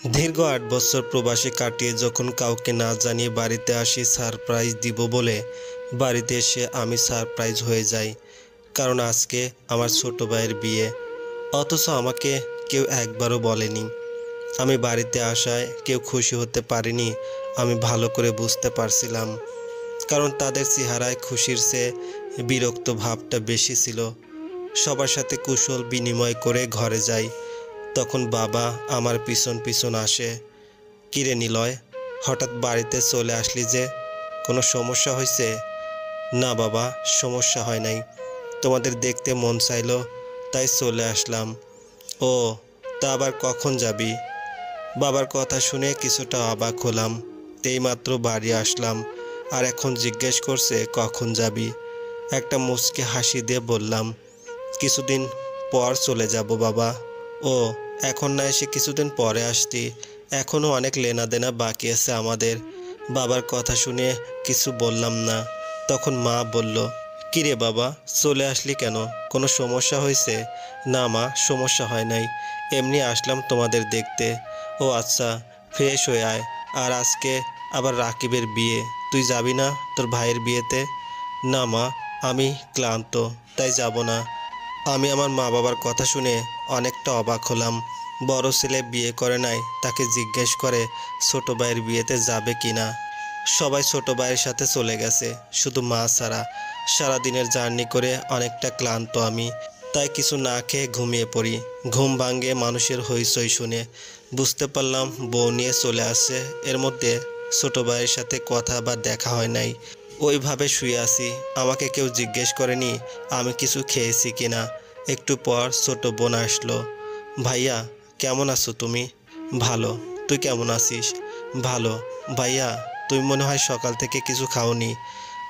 দীর্ঘ ৮ বছর প্রবাসে কাটিয়ে যখন কাউকে না জানিয়ে বাড়িতে আসি সারপ্রাইজ দিব বলে বাড়িতে এসে আমি সারপ্রাইজ হয়ে যাই। কারণ আজকে আমার ছোট ভাইয়ের বিয়ে, অথচ আমাকে কেউ একবারও বলেনি। আমি বাড়িতে আসায় কেউ খুশি হতে পারেনি, আমি ভালো করে বুঝতে পারছিলাম। কারণ তাদের চেহারায় খুশির চেয়ে বিরক্ত ভাবটা বেশি ছিল। সবার সাথে কুশল বিনিময় করে ঘরে যাই, তখন বাবা আমার পিছন পিছন আসে। কিরে নিলয়, হঠাৎ বাড়িতে চলে আসলি যে, কোনো সমস্যা হয়েছে? না বাবা, সমস্যা হয় নাই, তোমাদের দেখতে মন চাইলো তাই চলে আসলাম। ও, তা আবার কখন যাবি? বাবার কথা শুনে কিছুটা অবাক হলাম। এইমাত্র বাড়ি আসলাম আর এখন জিজ্ঞেস করছে কখন যাবি। একটা মুচকি হাসি দিয়ে বললাম, কিছুদিন পর চলে যাব বাবা। ও, এখন না এসে কিছুদিন পরে আসতি, এখনও অনেক লেনাদেনা বাকি আছে আমাদের। বাবার কথা শুনে কিছু বললাম না। তখন মা বলল, কিরে বাবা, চলে আসলি কেন? কোনো সমস্যা হয়েছে? না মা, সমস্যা হয় নাই, এমনি আসলাম তোমাদের দেখতে। ও আচ্ছা, ফ্রেশ হয়ে আয়। আর আজকে আবার রাকিবের বিয়ে, তুই যাবি না তোর ভাইয়ের বিয়েতে? না মা, আমি ক্লান্ত, তাই যাব না। আমি আমার মা বাবার কথা শুনে অনেকটা অবাক হলাম। বড় ছেলে বিয়ে করে নাই, তাকে জিজ্ঞেস করে ছোট ভাইয়ের বিয়েতে যাবে কি না। সবাই ছোট ভাইয়ের সাথে চলে গেছে, শুধু মা ছাড়া। সারাদিনের জার্নি করে অনেকটা ক্লান্ত আমি, তাই কিছু না খেয়ে ঘুমিয়ে পড়ি। ঘুম ভাঙে মানুষের হইচই শুনে। বুঝতে পারলাম বউ নিয়ে চলে আসছে। এর মধ্যে ছোট ভাইয়ের সাথে কথা বা দেখা হয় নাই, ওইভাবে শুয়ে আছি। আমাকে কেউ জিজ্ঞেস করেনি আমি কিছু খেয়েছি কিনা। একটু পর ছোট বোন আসলো। ভাইয়া, কেমন আছো তুমি? ভালো, তুই কেমন আছিস? ভালো। ভাইয়া, তুমি মনে হয় সকাল থেকে কিছু খাওনি।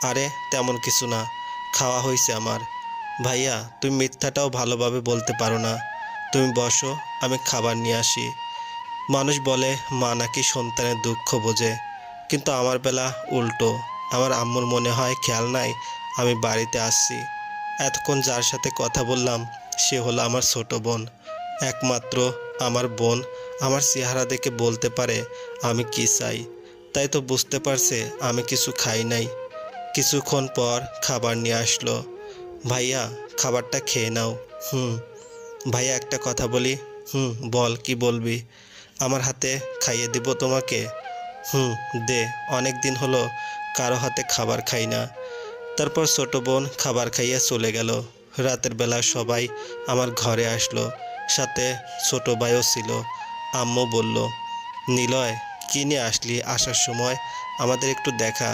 আরে তেমন কিছু না, খাওয়া হয়েছে আমার। ভাইয়া, তুমি মিথ্যাটাও ভালোভাবে বলতে পারো না। তুমি বসো, আমি খাবার নিয়ে আসি। মানুষ বলে মা নাকি সন্তানের দুঃখ বোঝে, কিন্তু আমার বেলা উল্টো। আমার আম্মুর মনে হয় খেয়াল নাই আমি বাড়িতে আসছি। এতক্ষণ যার সাথে কথা বললাম সে হলো আমার ছোট বোন, একমাত্র আমার বোন। আমার চেহারা দেখে বলতে পারে আমি কি চাই, তাই তো বুঝতে পারছে আমি কিছু খাই নাই। কিছুক্ষণ পর খাবার নিয়ে আসলো। ভাইয়া, খাবারটা খেয়ে নাও। হুম। ভাইয়া, একটা কথা বলি। বল, কি বলবি? আমার হাতে খাইয়ে দিব তোমাকে? দে, অনেক দিন হলো কারো হাতে খাবার খাই না। তারপর ছোট বোন খাবার খাইয়ে চলে গেল। রাতের বেলা সবাই আমার ঘরে আসলো, সাথে ছোট ভাইও ছিল। আম্মু বলল, নিলয়, কী নিয়ে আসলি? আসার সময় আমাদের একটু দেখা।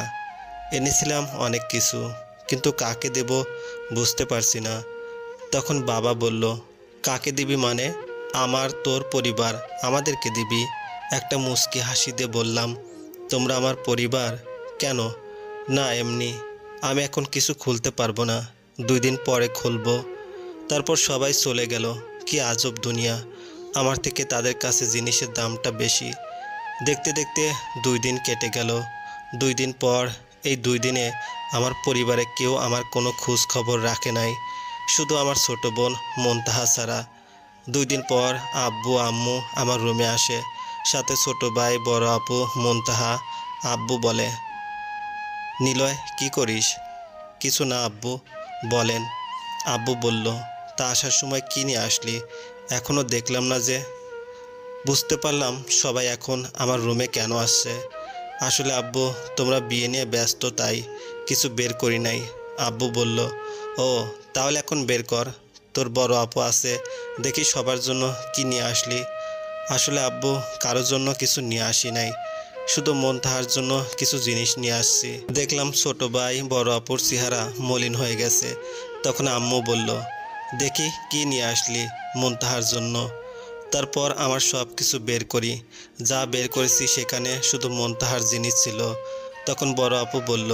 এনেছিলাম অনেক কিছু, কিন্তু কাকে দেব বুঝতে পারছি না। তখন বাবা বলল, কাকে দিবি মানে? আমার তোর পরিবার, আমাদেরকে দিবি? একটা মুচকি হাসি দিয়ে বললাম, তোমরা আমার পরিবার? কেন? না, এমনি। আমি এখন কিছু খুলতে পারবো না, 2 দিন পরে খুলবো। তারপর সবাই চলে গেল। কি আজব দুনিয়া, আমার থেকে তাদের কাছে জিনিসের দামটা বেশি। দেখতে দেখতে 2 দিন কেটে গেল। 2 দিন পর, এই 2 দিনে আমার পরিবারে কেউ আমার কোনো খোঁজ খবর রাখে নাই, শুধু আমার ছোট বোন মুনতাহা ছাড়া। 2 দিন পর আব্বু আম্মু আমার রুমে আসে, সাথে ছোট ভাই বড় আপু মুনতাহা। আব্বু বলে, নিলয়, কি করিস? কিছু না আব্বু। বলেন। আব্বু বলল, তা আসার সময় কি নিয়ে আসলি? এখনও দেখলাম না যে। বুঝতে পারলাম সবাই এখন আমার রুমে কেন আসছে। আসলে আব্বু, তোমরা বিয়ে নিয়ে ব্যস্ত, তাই কিছু বের করি নাই। আব্বু বলল, ও, তাহলে এখন বের কর। তোর বড় আপু আছে, দেখি সবার জন্য কি নিয়ে আসলি। আসলে আব্বু, কারোর জন্য কিছু নিয়ে আসি নাই, শুধু মুনতাহার জন্য কিছু জিনিস নিয়ে আসছি। দেখলাম ছোট ভাই বড় আপুর চেহারা মলিন হয়ে গেছে। তখন আম্মু বলল, দেখি কি নিয়ে আসলি মুনতাহার জন্য। তারপর আমার সব কিছু বের করি। যা বের করেছি সেখানে শুধু মুনতাহার জিনিস ছিল। তখন বড় আপু বলল,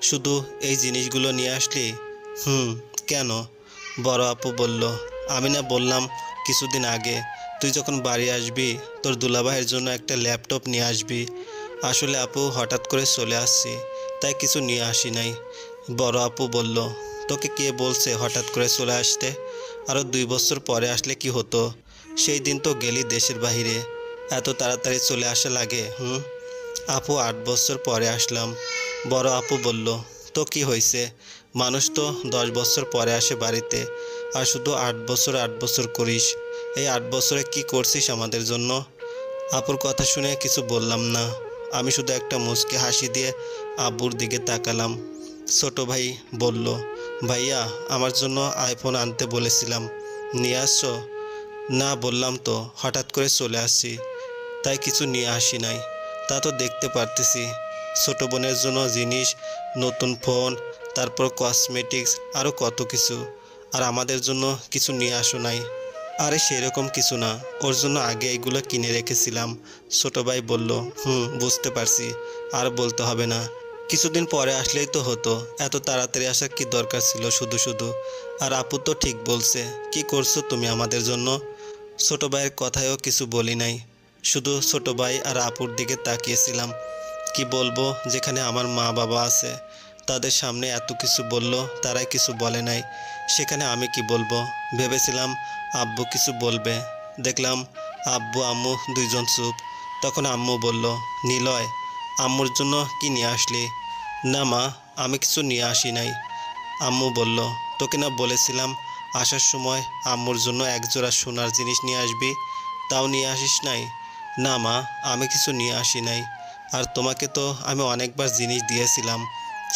শুধু এই জিনিসগুলো নিয়ে আসলি? কেন? বড় আপু বলল, আমি না বললাম কিছুদিন আগে তুই যখন বাড়ি আসবি তোর দুলাভাইয়ের জন্য একটা ল্যাপটপ নিয়ে আসবি। আসলে আপু, হঠাৎ করে চলে আসছি, তাই কিছু নিয়ে আসি নাই। বড় আপু বলল, তোকে কে বলছে হঠাৎ করে চলে আসতে? আরও 2 বছর পরে আসলে কি হতো? সেই দিন তো গেলি দেশের বাহিরে, এত তাড়াতাড়ি চলে আসা লাগে? আপু 8 বছর পরে আসলাম। বড় আপু বলল, তো কি হয়েছে, মানুষ তো 10 বছর পরে আসে বাড়িতে, আর শুধু 8 বছর 8 বছর করিস। এই 8 বছরে কি করছিস আমাদের জন্য? আপুর কথা শুনে কিছু বললাম না। আমি শুধু একটা মুচকি হাসি দিয়ে আব্বুর দিকে তাকালাম। ছোট ভাই বলল, ভাইয়া আমার জন্য আইফোন আনতে বলেছিলাম, নিয়ে আসছো? না, বললাম তো হঠাৎ করে চলে আসছি, তাই কিছু নিয়ে আসি নাই। তা তো দেখতে পারতেছি, ছোট বোনের জন্য জিনিস, নতুন ফোন, তারপর কসমেটিক্স, আরও কত কিছু। আর আমাদের জন্য কিছু নিয়ে আসো নাই? আরে সেরকম কিছু না, ওর জন্য আগে এগুলো কিনে রেখেছিলাম। ছোট ভাই বলল, বুঝতে পারছি, আর বলতে হবে না, কিছুদিন পরে আসলেই তো হতো, এত তাড়াতাড়ি আসার কি দরকার ছিল শুধু শুধু। আর আপু তো ঠিক বলছে, কি করছো তুমি আমাদের জন্য? ছোট ভাইয়ের কথায়ও কিছু বলি নাই, শুধু ছোট ভাই আর আপুর দিকে তাকিয়েছিলাম। কি বলবো, যেখানে আমার মা বাবা আছে, তাদের সামনে এত কিছু বলল, তারাই কিছু বলে নাই, সেখানে আমি কি বলবো? ভেবেছিলাম আব্বু কিছু বলবে, দেখলাম আব্বু আম্মু দুইজন চুপ। তখন আম্মু বলল, নিলয়, আম্মুর জন্য কি নিয়ে আসলি? না মা, আমি কিছু নিয়ে আসি নাই। আম্মু বলল, তোকে না বলেছিলাম আসার সময় আম্মুর জন্য একজোড়া সোনার জিনিস নিয়ে আসবি, তাও নিয়ে আসিস নাই? না মা, আমি কিছু নিয়ে আসি নাই। আর তোমাকে তো আমি অনেকবার জিনিস দিয়েছিলাম,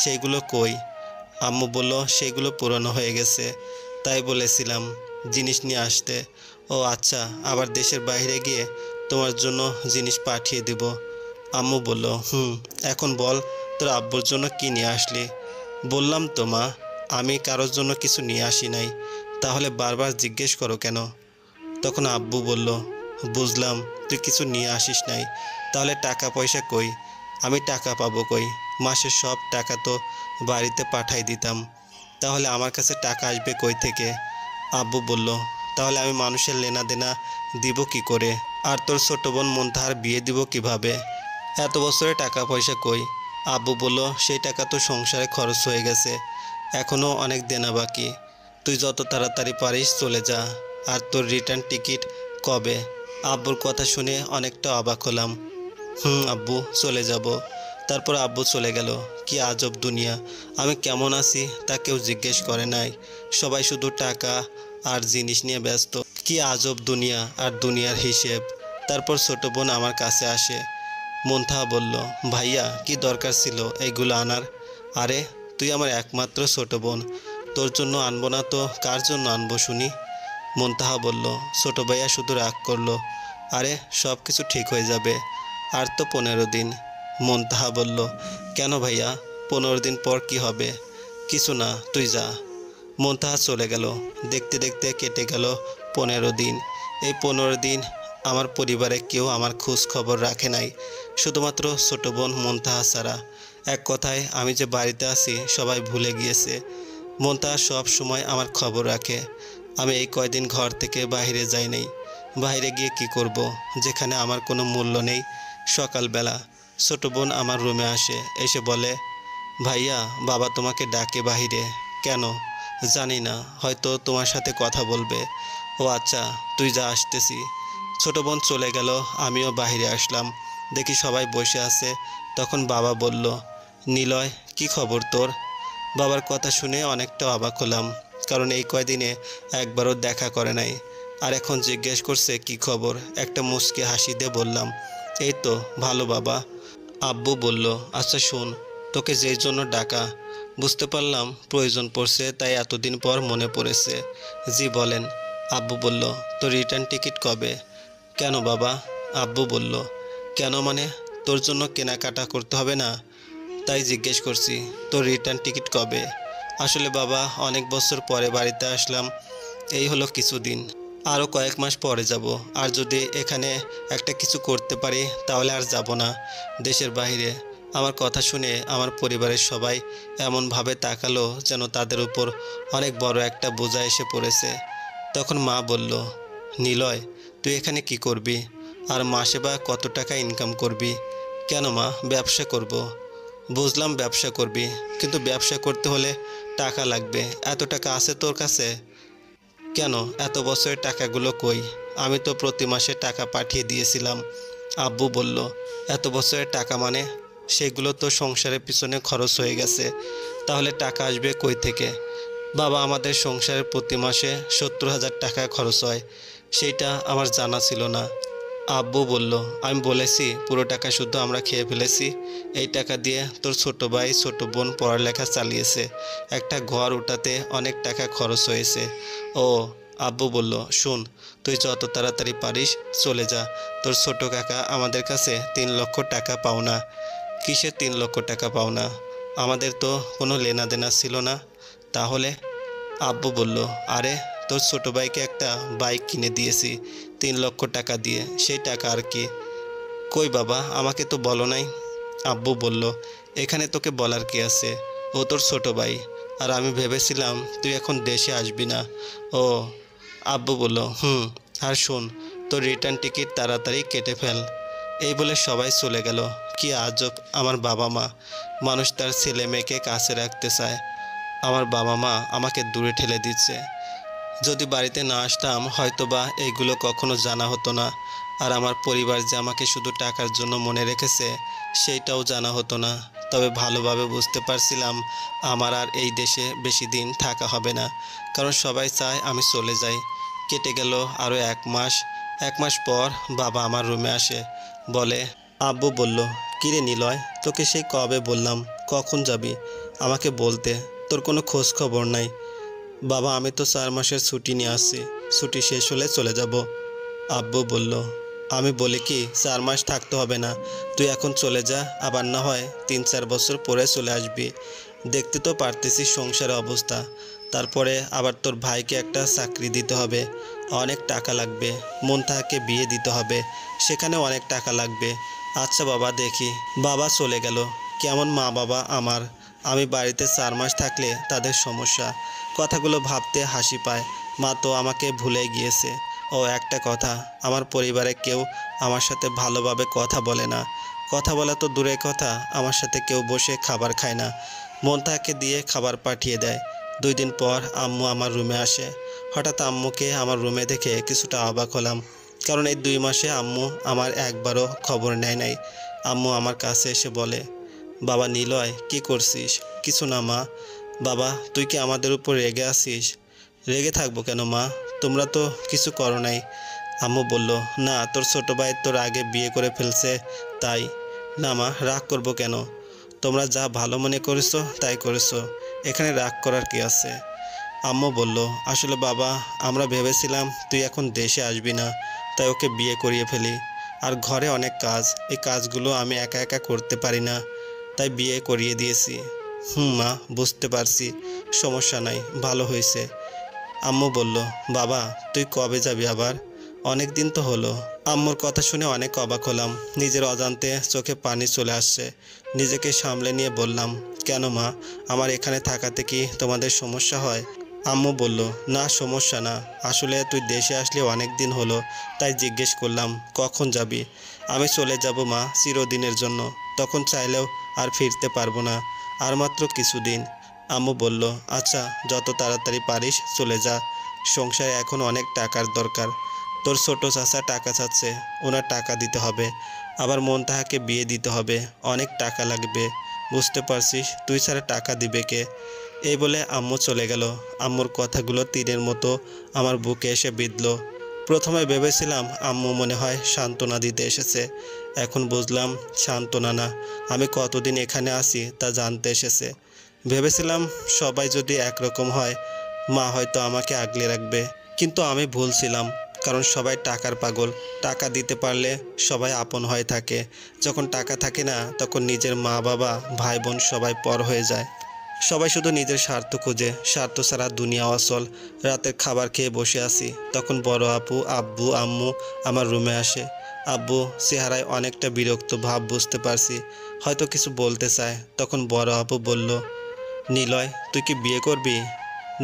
সেইগুলো কই? আম্মু বলল, সেইগুলো পুরনো হয়ে গেছে, তাই বলেছিলাম জিনিস নিয়ে আসতে। ও আচ্ছা, আবার দেশের বাইরে গিয়ে তোমার জন্য জিনিস পাঠিয়ে দেব। আম্মু বলল, এখন বল তোর আব্বুর জন্য কি নিয়ে আসলি? বললাম তো মা, আমি কারোর জন্য কিছু নিয়ে আসি নাই, তাহলে বারবার জিজ্ঞেস করো কেন? তখন আব্বু বলল, বুঝলাম তুই কিছু নিয়ে আসিস নাই, তাহলে টাকা পয়সা কই? আমি টাকা পাবো কই? মাসের সব টাকা তো বাড়িতে পাঠাই দিতাম, তাহলে আমার কাছে টাকা আসবে কই থেকে? আব্বু বলল, তাহলে আমি মানুষের লেনা দেনা দিব কি করে? আর তোর ছোট বোন মুনতাহার বিয়ে দিব কিভাবে? এত বছরে টাকা পয়সা কই? আব্বু বলল, সেই টাকা তো সংসারে খরচ হয়ে গেছে, এখনও অনেক দেনা বাকি। তুই যত তাড়াতাড়ি পারিস চলে যা। আর তোর রিটার্ন টিকিট কবে? আব্বুর কথা শুনে অনেকটা অবাক হলাম। আব্বু, চলে যাব। তারপর আব্বু চলে গেল। কি আজব দুনিয়া, আমি কেমন আছি তা কেউ জিজ্ঞেস করে নাই, সবাই শুধু টাকা আর জিনিস নিয়ে ব্যস্ত। কি আজব দুনিয়া আর দুনিয়ার হিসেব। তারপর ছোট বোন আমার কাছে আসে। মুনতাহা বলল, ভাইয়া কি দরকার ছিল এইগুলো আনার? আরে তুই আমার একমাত্র ছোট বোন, তোর জন্য আনবো না তো কার জন্য আনবো শুনি? মুনতাহা বলল, ছোট ভাইয়া শুধু রাগ করলো। আরে সব কিছু ঠিক হয়ে যাবে, আর তো 15 দিন। মুনতাহা বলল, কেন ভাইয়া, 15 দিন পর কি হবে? কিছু না, তুই যা। মুনতাহা চলে গেল। দেখতে দেখতে কেটে গেল 15 দিন। এই 15 দিন আমার পরিবারে কেউ আমার খোঁজ খবর রাখে নাই, শুধুমাত্র ছোট বোন মুনতাহা ছাড়া। এক কথায় আমি যে বাড়িতে আছি সবাই ভুলে গিয়েছে। মুনতাহা সব সময় আমার খবর রাখে। আমি এই কয়দিন ঘর থেকে বাইরে যাই নাই। বাইরে গিয়ে কি করব, যেখানে আমার কোনো মূল্য নেই। সকালবেলা ছোট বোন আমার রুমে আসে, এসে বলে, ভাইয়া বাবা তোমাকে ডাকে বাহিরে। কেন? জানি না, হয়তো তোমার সাথে কথা বলবে। ও আচ্ছা, তুই যা, আসতেছি। ছোট বোন চলে গেল, আমিও বাহিরে আসলাম। দেখি সবাই বসে আছে। তখন বাবা বলল, নিলয়, কি খবর তোর? বাবার কথা শুনে অনেকটা অবাক হলাম, কারণ এই কয়দিনে একবারও দেখা করে নাই। আর এখন জিজ্ঞেস করছে কি খবর। একটা মুচকি হাসি দিয়ে বললাম, এই তো ভালো বাবা। আব্বু বলল, আচ্ছা শোন, তোকে যেই জন্য ডাকা, বুঝতে পারলাম প্রয়োজন পড়ছে, তাই এতদিন পর মনে পড়েছে। জি বলেন। আব্বু বলল, তোর রিটার্ন টিকিট কবে? কেন বাবা? আব্বু বলল, কেন মানে, তোর জন্য কেনাকাটা করতে হবে না, তাই জিজ্ঞেস করছি তোর রিটার্ন টিকিট কবে? আসলে বাবা, অনেক বছর পরে বাড়িতে আসলাম, এই হলো কিছুদিন, আরও কয়েক মাস পরে যাব। আর যদি এখানে একটা কিছু করতে পারি তাহলে আর যাব না দেশের বাইরে। আমার কথা শুনে আমার পরিবারের সবাই এমনভাবে তাকালো যেন তাদের উপর অনেক বড় একটা বোঝা এসে পড়েছে। তখন মা বলল, নিলয়, তুই এখানে কি করবি? আর মাসে বা কত টাকা ইনকাম করবি? কেন মা, ব্যবসা করব। বুঝলাম ব্যবসা করবি, কিন্তু ব্যবসা করতে হলে টাকা লাগবে। এত টাকা আছে তোর কাছে? কেন, এত বছরের টাকাগুলো কই? আমি তো প্রতি মাসে টাকা পাঠিয়ে দিয়েছিলাম। আব্বু বলল, এত বছরের টাকা মানে? সেগুলো তো সংসারের পিছনে খরচ হয়ে গেছে, তাহলে টাকা আসবে কই থেকে? বাবা, আমাদের সংসারের প্রতি মাসে 70,000 টাকা খরচ হয়, সেইটা আমার জানা ছিল না। আব্বু বলল, আমি বলেছি পুরো টাকা শুধু আমরা খেয়ে ফেলেছি। এই টাকা দিয়ে তোর ছোট ভাই ছোট বোন পড়ালেখা চালিয়েছে, একটা ঘর উঠাতে অনেক টাকা খরচ হয়েছে। ও, আব্বু বলল, শোন, তুই যত তাড়াতাড়ি পারিস চলে যা। তোর ছোট কাকা আমাদের কাছে 3 লক্ষ টাকা পাওনা। কিসের 3 লক্ষ টাকা পাওনা? আমাদের তো কোনো লেনা দেনা ছিল না। তাহলে? আব্বু বলল, আরে তোর ছোট ভাইকে একটা বাইক কিনে দিয়েছি 3 লক্ষ টাকা দিয়ে, সেই টাকা আর কি। কই বাবা, আমাকে তো বলো নাই। আব্বু বলল, এখানে তোকে বলার কি আছে? ও তোর ছোট ভাই, আর আমি ভেবেছিলাম তুই এখন দেশে আসবি না। ও, আব্বু বলল, আর শোন, তোর রিটার্ন টিকিট তাড়াতাড়ি কেটে ফেল। এই বলে সবাই চলে গেল। কি আজব আমার বাবা মা, মানুষ তার ছেলে মেয়েকে কাছে রাখতে চায়, আমার বাবা মা আমাকে দূরে ঠেলে দিচ্ছে। যদি বাড়িতে না আসতাম হয়তোবা এইগুলো কখনো জানা হতো না, আর আমার পরিবার যে আমাকে শুধু টাকার জন্য মনে রেখেছে সেইটাও জানা হতো না। তবে ভালোভাবে বুঝতে পারছিলাম আমার আর এই দেশে বেশি দিন থাকা হবে না, কারণ সবাই চায় আমি চলে যাই। কেটে গেল আরও 1 মাস। 1 মাস পর বাবা আমার রুমে আসে, বলে, আব্বু বলল, কিরে নিলয়, তোকে সেই কবে বললাম কখন যাবি আমাকে বলতে, তোর কোনো খোঁজ খবর নাই। বাবা, আমি তো 4 মাসের ছুটি নিয়ে আসছি, ছুটি শেষ হলে চলে যাব। আব্বু বলল, আমি বলি কি 4 মাস থাকতে হবে না, তুই এখন চলে যা, আবার না হয় 3-4 বছর পরে চলে আসবি। দেখতে তো পারতেছিস সংসারের অবস্থা, তারপরে আবার তোর ভাইকে একটা চাকরি দিতে হবে, অনেক টাকা লাগবে। মনতাকে বিয়ে দিতে হবে, সেখানে অনেক টাকা লাগবে। আচ্ছা বাবা, দেখি। বাবা চলে গেল। কেমন মা বাবা আমার। আমি বাড়িতে 4 মাস থাকলে তাদের সমস্যা। কথাগুলো ভাবতে হাসি পায়। মা তো আমাকে ভুলে গিয়েছে। ও একটা কথা, আমার পরিবারে কেউ আমার সাথে ভালোভাবে কথা বলে না। কথা বলা তো দূরের কথা, আমার সাথে কেউ বসে খাবার খায় না। মনতাকে দিয়ে খাবার পাঠিয়ে দেয়। 2 দিন পর আম্মু আমার রুমে আসে। হঠাৎ আম্মুকে আমার রুমে দেখে কিছুটা অবাক হলাম, কারণ এই 2 মাসে আম্মু আমার একবারও খবর নেয় নাই। আম্মু আমার কাছে এসে বলে, বাবা নিলয়, কি করছিস? কিছু না মা। বাবা, তুই কি আমাদের উপর রেগে আছিস? রেগে থাকবো কেন মা, তোমরা তো কিছু করো নাই। আম্মু বলল, না, তোর ছোট ভাই তোর আগে বিয়ে করে ফেলছে তাই। না মা, রাগ করবো কেন? তোমরা যা ভালো মনে করেছো তাই করেছো, এখানে রাগ করার কি আছে? আম্মু বলল, আসলে বাবা, আমরা ভেবেছিলাম তুই এখন দেশে আসবি না, তাই ওকে বিয়ে করিয়ে ফেলি। আর ঘরে অনেক কাজ, এই কাজগুলো আমি একা একা করতে পারি না, তাই বিয়ে করিয়ে দিয়েছি। মা, বুঝতে পারছি, সমস্যা নাই, ভালো হয়েছে। আম্মু বলল, বাবা, তুই কবে যাবি আবার? অনেক দিন তো হলো। আম্মুর কথা শুনে অনেক অবাক হলাম। নিজের অজান্তে চোখে পানি চলে আসছে। নিজেকে সামলে নিয়ে বললাম, কেন মা, আমার এখানে থাকাতে কি তোমাদের সমস্যা হয়? আম্মু বলল, না, সমস্যা না, আসলে তুই দেশে আসলে অনেক দিন হলো, তাই জিজ্ঞেস করলাম কখন যাবি। আমি চলে যাব মা, চিরদিনের জন্য, তখন চাইলেও আর ফিরতে পারবো না, আর মাত্র কিছুদিন। আম্মু বলল, আচ্ছা, যত তাড়াতাড়ি পারিস চলে যা, সংসারে এখন অনেক টাকার দরকার। তোর ছোট চাচা টাকা চাচ্ছে, ওনার টাকা দিতে হবে, আবার মনতাহাকে বিয়ে দিতে হবে, অনেক টাকা লাগবে। বুঝতে পারছিস, তুই ছাড়া টাকা দিবে কে? এই বলে আম্মু চলে গেল। আম্মুর কথাগুলো তীরের মতো আমার বুকে এসে বিঁধল। প্রথমে ভেবেছিলাম আম্মু মনে হয় সান্ত্বনা দিতে এসেছে, এখন বুঝলাম সান্ত্বনা না, আমি কতদিন এখানে আছি তা জানতে এসেছে। ভেবেছিলাম সবাই যদি একরকম হয় মা হয়তো আমাকে আগলে রাখবে, কিন্তু আমি ভুল ছিলাম, কারণ সবাই টাকার পাগল। টাকা দিতে পারলে সবাই আপন হয়ে থাকে, যখন টাকা থাকে না তখন নিজের মা বাবা ভাই বোন সবাই পর হয়ে যায়। সবাই শুধু নিজের স্বার্থ খোঁজে, স্বার্থ ছাড়া দুনিয়া অচল। রাতের খাবার খেয়ে বসে আছি, তখন বড় আপু, আব্বু, আম্মু আমার রুমে আসে। আব্বু চেহারায় অনেকটা বিরক্ত ভাব বুঝতে পারছি, হয়তো কিছু বলতে চায়। তখন বড় আপু বলল, নিলয়, তুই কি বিয়ে করবি?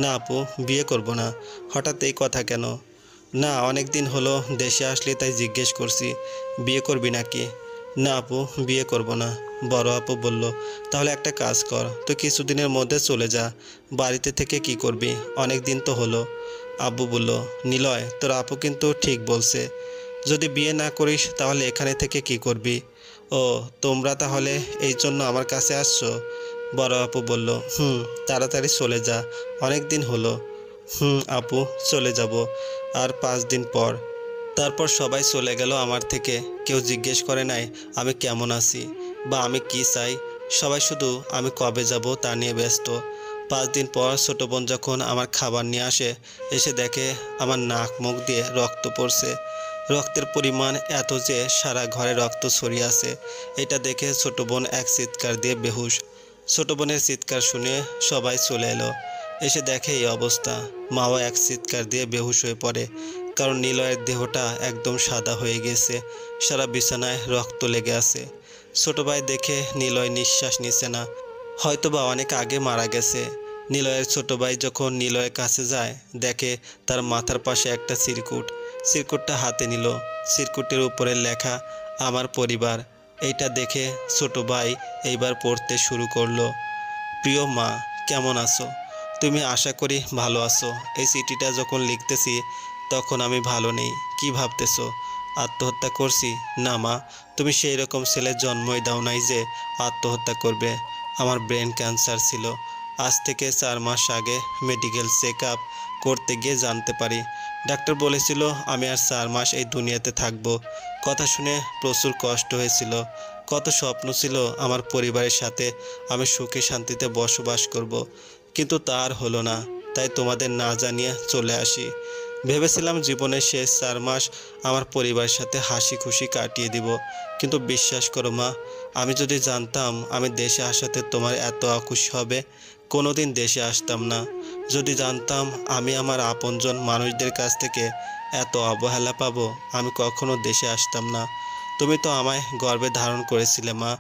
না আপু, বিয়ে করব না। হঠাৎ এই কথা কেন? না, অনেক দিন হলো দেশে আসলে তাই জিজ্ঞেস করছি, বিয়ে করবি নাকি? না আপু, বিয়ে করব না। বড় আপু বলল, তাহলে একটা কাজ কর, তুই কিছুদিনের মধ্যে চলে যা। বাড়িতে থেকে কি করবি? অনেক দিন তো হলো। আব্বু বলল, নিলয়, তোর আপু কিন্তু ঠিক বলছে, যদি বিয়ে না করিস তাহলে এখানে থেকে কি করবি? ও, তোমরা তাহলে এই জন্য আমার কাছে আসছো? বড় আপু বলল, তাড়াতাড়ি চলে যা, অনেক দিন হলো। আপু, চলে যাব আর 5 দিন পর। তারপর সবাই চলে গেল আমার থেকে। কেউ জিজ্ঞেস করে নাই আমি কেমন আছি বা আমি কি চাই। সবাই শুধু আমি কবে যাব তা নিয়ে ব্যস্ত। 5 দিন পর ছোট বোন যখন আমার খাবার নিয়ে আসে, এসে দেখে আমার নাক মুখ দিয়ে রক্ত পড়ছে। রক্তের পরিমাণ এত যে সারা ঘরে রক্ত ছড়িয়ে আছে। এটা দেখে ছোট বোন এক চিৎকার দিয়ে বেহুশ। ছোট বোনের চিৎকার শুনে সবাই চলে এলো। এসে দেখে এই অবস্থা। মাও এক চিৎকার দিয়ে বেহুশ হয়ে পড়ে, কারণ নিলয়ের দেহটা একদম সাদা হয়ে গেছে, সারা বিছানায় রক্ত লেগে আছে। ছোট ভাই দেখে নিলয় নিঃশ্বাস নিচ্ছে না, হয়তোবা অনেক আগে মারা গেছে। নিলয়ের ছোট ভাই যখন নিলয়ের কাছে যায়, দেখে তার মাথার পাশে একটা চিরকুট। চিরকুটটা হাতে নিল। চিরকুটের উপরে লেখা আমার পরিবার। এইটা দেখে ছোট ভাই এইবার পড়তে শুরু করলো। প্রিয় মা, কেমন আছো? তুমি আশা করি ভালো আছো। এই চিঠিটা যখন লিখতেছি তখন আমি ভালো নেই। কি ভাবতেছো? আত্মহত্যা করছি? না মা, তুমি সেই রকম ছেলে জন্মই দাও নাই যে আত্মহত্যা করবে। আমার ব্রেন ক্যান্সার ছিল। আজ থেকে 4 মাস আগে মেডিকেল চেক আপ করতে গিয়ে জানতে পারি। ডাক্তার বলেছিল আমি আর 4 মাস এই দুনিয়াতে থাকবো। কথা শুনে প্রচুর কষ্ট হয়েছিল। কত স্বপ্ন ছিল আমার পরিবারের সাথে আমি সুখে শান্তিতে বসবাস করব, কিন্তু তার হলো না। তাই তোমাদের না জানিয়ে চলে আসি। ভেবেছিলাম জীবনের শেষ 4 মাস আমার পরিবারের সাথে হাসি খুশি কাটিয়ে দিব, কিন্তু বিশ্বাস করো মা, আমি যদি জানতাম আমি দেশে আসাতে তোমার এত অখুশি হবে, কোনোদিন দেশে আসতাম না। যদি জানতাম আমি আমার আপনজন মানুষদের কাছ থেকে এত অবহেলা পাবো, আমি কখনো দেশে আসতাম না। তুমি তো আমায় গর্ভে ধারণ করেছিলে মা,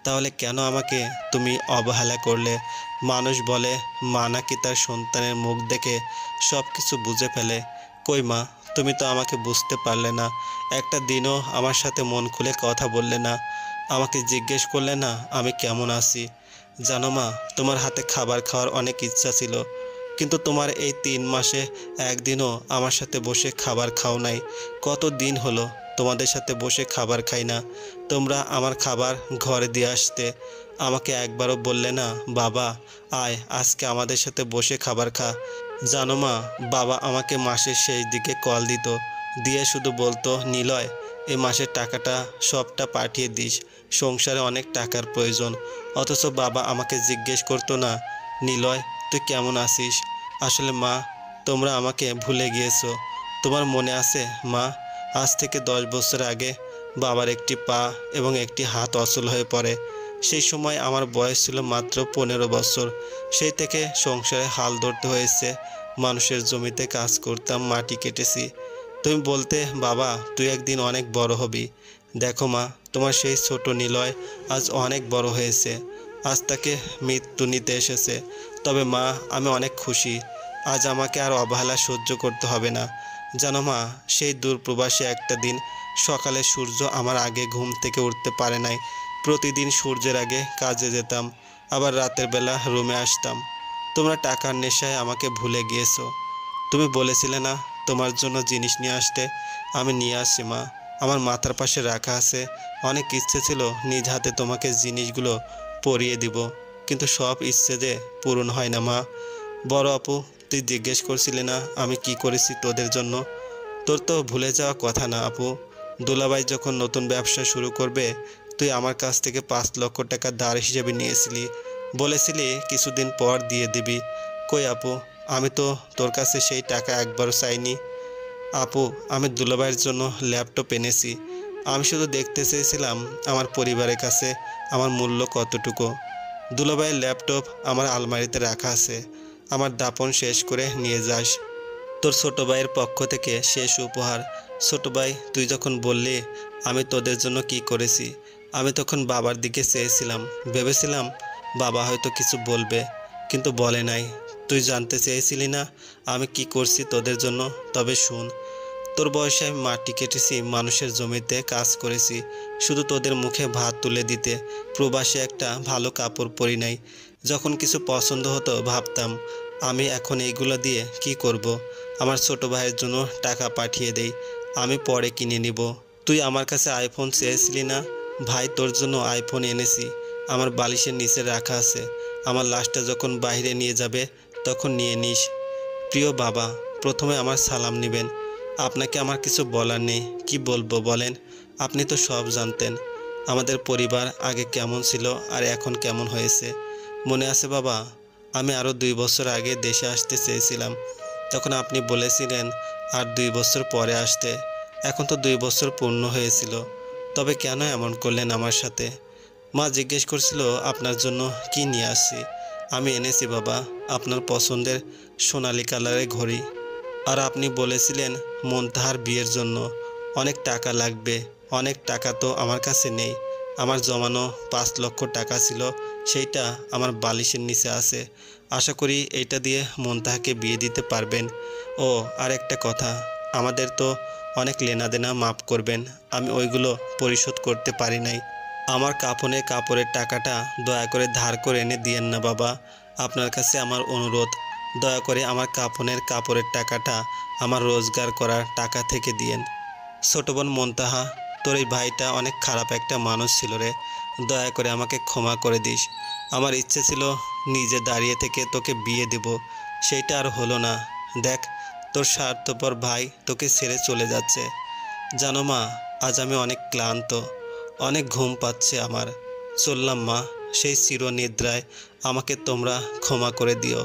তাহলে কেন আমাকে তুমি অবহেলা করলে? মানুষ বলে মা নাকি তার সন্তানের মুখ দেখে সব কিছু বুঝে ফেলে। কই মা, তুমি তো আমাকে বুঝতে পারলে না। একটা দিনও আমার সাথে মন খুলে কথা বললে না, আমাকে জিজ্ঞেস করলে না আমি কেমন আছি। জানো মা, তোমার হাতে খাবার খাওয়ার অনেক ইচ্ছা ছিল, কিন্তু তোমার এই 3 মাসে একদিনও আমার সাথে বসে খাবার খাও নাই। কত দিন হলো তোমাদের সাথে বসে খাবার খাই না। তোমরা আমার খাবার ঘরে দিয়ে আসতে, আমাকে একবারও বললে না বাবা আয় আজকে আমাদের সাথে বসে খাবার খা। জানো মা, বাবা আমাকে মাসের শেষ দিকে কল দিত, দিয়ে শুধু বলতো নিলয়, এই মাসের টাকাটা সবটা পাঠিয়ে দিস, সংসারে অনেক টাকার প্রয়োজন। অথচ বাবা আমাকে জিজ্ঞেস করতো না নিলয় তুই কেমন আছিস। আসলে মা, তোমরা আমাকে ভুলে গিয়েছো। তোমার মনে আছে মা, আজ থেকে 10 বছর আগে বাবার একটি পা এবং একটি হাত অচল হয়ে পড়ে। সেই সময় আমার বয়স ছিল মাত্র 15 বছর। সেই থেকে সংসারে হাল ধরতে হয়েছে। মানুষের জমিতে কাজ করতাম, মাটি কেটেছি। তুমি বলতে বাবা তুই একদিন অনেক বড় হবি। দেখো মা, তোমার সেই ছোট নিলয় আজ অনেক বড় হয়েছে, আজ তাকে মৃত্যু নিতে এসেছে। তবে মা, আমি অনেক খুশি, আজ আমাকে আর অবহেলা সহ্য করতে হবে না। জানো মা, সেই দূরপ্রবাসে একটা দিন সকালে সূর্য আমার আগে ঘুম থেকে উঠতে পারে নাই। প্রতিদিন সূর্যের আগে কাজে যেতাম, আবার রাতের বেলা রুমে আসতাম। তোমরা টাকার নেশায় আমাকে ভুলে গিয়েছো। তুমি বলেছিলে না তোমার জন্য জিনিস নিয়ে আসতে, আমি নিয়ে আসছি মা, আমার মাথার পাশে রাখা আছে। অনেক ইচ্ছে ছিল নিজ হাতে তোমাকে জিনিসগুলো পরিয়ে দিব, কিন্তু সব ইচ্ছে যে পূরণ হয় না মা। বড় আপু, তুই জিজ্ঞেস করছিলি না আমি কি করেছি তোদের জন্য? তোর তো ভুলে যাওয়া কথা না আপু। দুলাভাই যখন নতুন ব্যবসা শুরু করবে, তুই আমার কাছ থেকে 5 লক্ষ টাকা ধার হিসেবে নিয়েছিলি, বলেছিলি কিছুদিন পর দিয়ে দিবি। কই আপু, আমি তো তোর কাছে সেই টাকা একবারও চাইনি। আপু, আমি দুলাভাইয়ের জন্য ল্যাপটপ এনেছি। আমি শুধু দেখতে চেয়েছিলাম আমার পরিবারের কাছে আমার মূল্য কতটুকু। দুলাভাইয়ের ল্যাপটপ আমার আলমারিতে রাখা আছে, আমার দাপন শেষ করে নিয়ে যাস। তোর ছোট ভাইয়ের পক্ষ থেকে শেষ উপহার। ছোট ভাই, তুই যখন বললি আমি তোদের জন্য কি করেছি, আমি তখন বাবার দিকে চেয়েছিলাম, ভেবেছিলাম বাবা হয়তো কিছু বলবে, কিন্তু বলে নাই। তুই জানতে চেয়েছিলি না আমি কি করছি তোদের জন্য? তবে শুন, তোর বয়সে আমি মাটি কেটেছি, মানুষের জমিতে কাজ করেছি, শুধু তোদের মুখে ভাত তুলে দিতে। প্রবাসে একটা ভালো কাপড় পরি নাই। যখন কিছু পছন্দ হতো ভাবতাম আমি এখন এইগুলো দিয়ে কি করব। আমার ছোট ভাইয়ের জন্য টাকা পাঠিয়ে দেই, আমি পরে কিনে নিব। তুই আমার কাছে আইফোন চেয়েছিলি না? ভাই, তোর জন্য আইফোন এনেছি। আমার বালিশের নিচে রাখা আছে। আমার লাশটা যখন বাইরে নিয়ে যাবে তখন নিয়ে নিস। প্রিয় বাবা, প্রথমে আমার সালাম নেবেন। আপনাকে আমার কিছু বলার নেই। কি বলবো বলেন? আপনি তো সব জানতেন। আমাদের পরিবার আগে কেমন ছিল আর এখন কেমন হয়েছে। মনে আছে বাবা, আমি আরও 2 বছর আগে দেশে আসতে চেয়েছিলাম। তখন আপনি বলেছিলেন আর 2 বছর পরে আসতে। এখন তো 2 বছর পূর্ণ হয়েছিল। তবে কেন এমন করলেন আমার সাথে? মা জিজ্ঞেস করছিল আপনার জন্য কি নিয়ে আসছি। আমি এনেছি বাবা আপনার পছন্দের সোনালি কালারের ঘড়ি। আর আপনি বলেছিলেন মুনতাহার বিয়ের জন্য অনেক টাকা লাগবে। অনেক টাকা তো আমার কাছে নেই। আমার জমানো 5 লক্ষ টাকা ছিল, সেইটা আমার বালিশের নিচে আছে। আশা করি এইটা দিয়ে মুনতাহাকে বিয়ে দিতে পারবেন। ও আর একটা কথা, আমাদের তো অনেক লেনাদেনা মাফ করবেন। আমি ওইগুলো পরিশোধ করতে পারি নাই। আমার কাপড়ের টাকাটা দয়া করে ধার করে এনে দিয়েন না বাবা। আপনার কাছে আমার অনুরোধ, দয়া করে আমার কাপড়ের টাকাটা আমার রোজগার করা টাকা থেকে দিয়েন। ছোট বোন মুনতাহা, তোর এই ভাইটা অনেক খারাপ একটা মানুষ ছিল রে। দয়া করে আমাকে ক্ষমা করে দিস। আমার ইচ্ছে ছিল নিজে দাঁড়িয়ে থেকে তোকে বিয়ে দেব, সেইটা আর হলো না। দেখ, তোর স্বার্থপর ভাই তোকে ছেড়ে চলে যাচ্ছে। জানো মা, আজ আমি অনেক ক্লান্ত, অনেক ঘুম পাচ্ছে আমার। চললাম মা, সেই চিরনিদ্রায় আমাকে তোমরা ক্ষমা করে দিও।